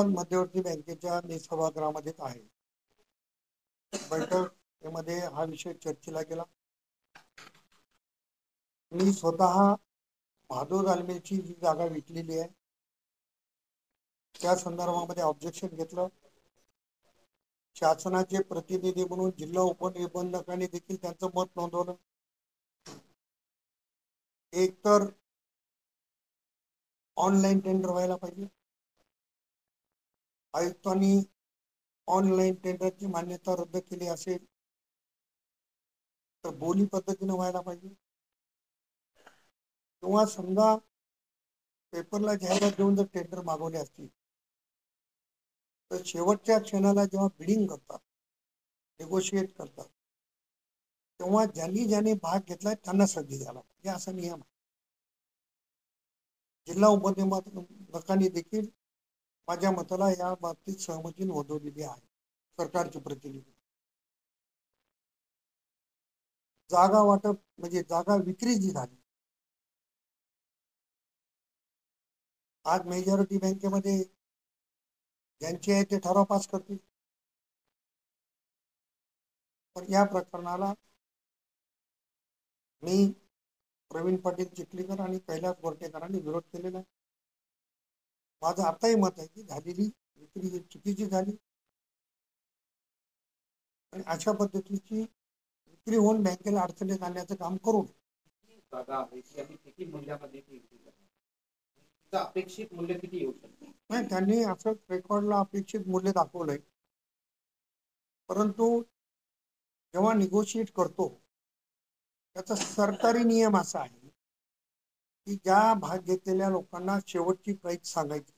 गुजरात मध्यवर्ती बँकेच्या मी सभागृहामध्ये आहे. बैठकीमध्ये हा विषय चर्चेला गेला. मी स्वतः भादो दालमेची जी जागा विकलेली आहे त्या संदर्भामध्ये ऑब्जेक्शन घेतलं. शासनाचे प्रतिनिधी म्हणून जिल्हा उपनिबंधकांनी देखील त्यांचं मत नोंदवलं. एक तर ऑनलाईन टेंडर व्हायला पाहिजे. आयुक्तांनी ऑनलाईन टेंडरची मान्यता रद्द केली असेल तर बोली पद्धतीने व्हायला पाहिजे. किंवा समजा पेपरला जाहिरात देऊन जर टेंडर मागवले असतील तर शेवटच्या क्षणाला जेव्हा बिडिंग करतात, नेगोशिएट करतात, तेव्हा ज्यांनी भाग घेतलाय त्यांना संधी द्यायला पाहिजे, असा नियम आहे. जिल्हा उपनिबंधकांनी देखील माझ्या मताला या बाबतीत सहमती नोंदवलेली आहे. सरकारचे प्रतिनिधी जागा वाटप म्हणजे जागा विक्री जी झाली, आज मेजॉरिटी बँकेमध्ये ज्यांचे आहे ते ठराव पास करतील. पण या प्रकरणाला मी, प्रवीण पाटील चिखलीकर आणि कैलास गोरठेकरांनी विरोध केलेला आहे. माझं आताही मत आहे की झालेली विक्री चुकीची झाली आणि अशा पद्धतीची विक्री होऊन बँकेला अडचणीत आणण्याचं काम करू अपेक्षित मूल्य किती येऊ शकते. नाही, त्यांनी असं रेकॉर्डला अपेक्षित मूल्य दाखवलंय. परंतु जेव्हा निगोशिएट करतो त्याचा सरकारी नियम असा आहे की ज्या भाग घेतलेल्या लोकांना शेवटची प्राइस सांगायची,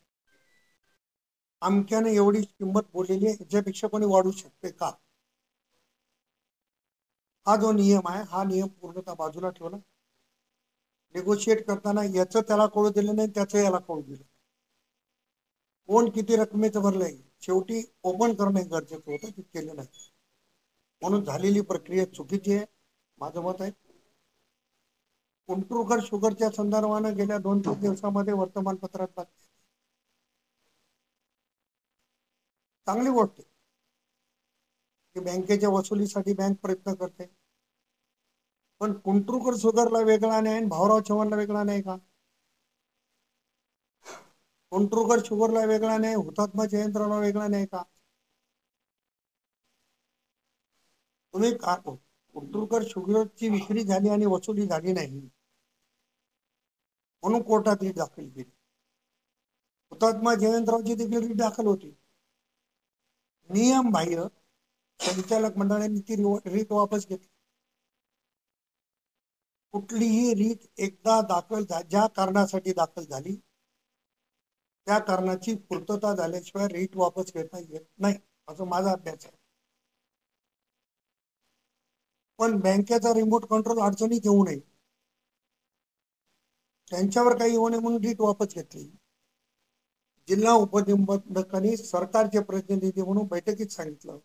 अमक्याने एवढी किंमत बोललेली आहे, याच्यापेक्षा कोणी वाढू शकते का, हा जो नियम आहे हा नियम पूर्णतः बाजूला ठेवला. निगोशिएट करताना याचं त्याला कळू दिलं नाही, त्याचं याला कळू दिलं. कोण किती रकमेचं भरलंय शेवटी ओपन करणं गरजेचं होतं, ते केलं नाही. म्हणून झालेली प्रक्रिया चुकीची आहे, माझं मत आहे. कुंटुरकर शुगरच्या संदर्भानं गेल्या 2-3 दिवसामध्ये वर्तमानपत्रात चांगली गोष्ट आहे की बँकेच्या वसुलीसाठी बँक प्रयत्न करते. पण कुंटुरकर शुगरला वेगळा नाही आणि भाऊराव चव्हाणला वेगळा नाही का? कुंटुरकर शुगरला वेगळा नाही, हुतात्मा जयंतरावला वेगळा नाही का? तुम्ही कुंटुरकर शुगरची विक्री झाली आणि वसुली झाली नाही म्हणून कोर्टात रीट दाखल केली. हुतात्मा जयंतरावची देखील रीट दाखल होती. नियम बाह्य संचालक मंडळाने ती रीट वापस घेतली. कुठलीही रीट एकदा दाखल ज्या कारणासाठी दाखल झाली त्या कारणाची पूर्तता झाल्याशिवाय रीट वापस घेता येत नाही, असं माझा अभ्यास आहे. पण बँकेचा रिमोट कंट्रोल अडचणीत येऊ नये, त्यांच्यावर काही येऊ नये म्हणून रीट वापस घेतली. जिल्हा उपनिबंधकांनी सरकारचे प्रतिनिधी म्हणून बैठकीत सांगितलं,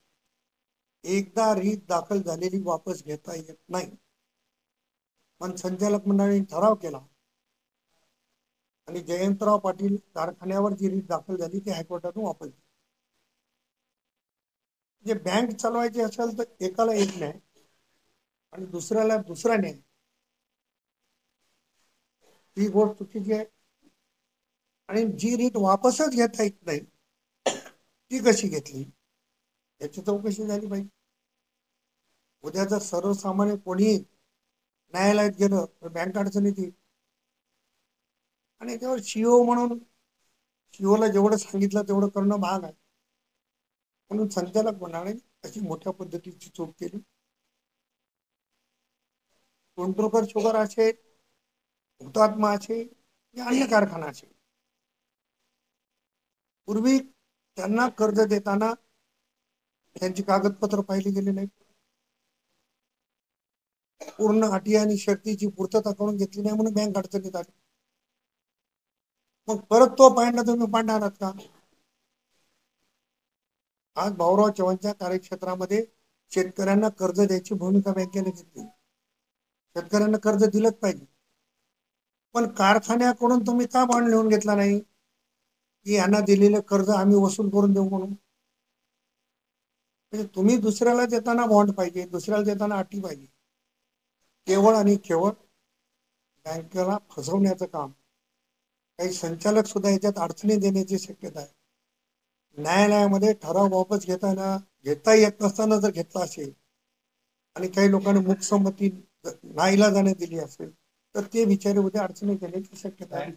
एकदा रीट दाखल झालेली वापस घेता येत नाही. पण संचालक मंडळाने ठराव केला आणि जयंतराव पाटील कारखान्यावर जी रीट दाखल झाली ती हायकोर्टातून वापस घेतली. जे बँक चालवायची असेल तर एकाला एक न्याय आणि दुसऱ्याला दुसरा न्याय, ही गोष्ट चुकीची आहे. आणि जी रीट वापसच घेता येत नाही ती कशी घेतली याची चौकशी झाली पाहिजे. उद्या जर सर्वसामान्य कोणी न्यायालयात गेलं तर बँक अडचणीत येईल. आणि त्यावर सीओ म्हणून सीओला जेवढं सांगितलं तेवढं करणं भाग आहे. म्हणून संचालक मंडळाने अशी मोठ्या पद्धतीची चूक केली. कुंटुरकर शुगर असेल, हुतात्मा असेल या अन्य कारखाना असेल, पूर्वी त्यांना कर्ज देताना त्यांची कागदपत्र पाहिली गेली नाही, पूर्ण अटी आणि शर्तीची पूर्तता करून घेतली नाही म्हणून बँक अडचणीत आली. मग परत तो पांडा तुम्ही पाडणार आहात का? आज भाऊराव चव्हाणच्या कार्यक्षेत्रामध्ये शेतकऱ्यांना कर्ज द्यायची भूमिका बँकेने घेतली. शेतकऱ्यांना कर्ज दिलंच पाहिजे, पण कारखान्याकडून तुम्ही का बॉन्ड लिहून घेतला नाही? की यांना दिलेलं कर्ज आम्ही वसूल करून देऊ म्हणून. म्हणजे तुम्ही दुसऱ्याला देताना बॉन्ड पाहिजे, दुसऱ्याला देताना अटी पाहिजे. केवळ आणि केवळ बँकेला फसवण्याचं काम. काही संचालक सुद्धा याच्यात अडचणी देण्याची शक्यता आहे. न्यायालयामध्ये ठराव वापस घेता येत नसताना जर घेतला असेल आणि काही लोकांनी मूकसंमती नाईलाजाने दिली असेल तर ते बिचारे उद्या अडचणी घेण्याची शक्यता आहे.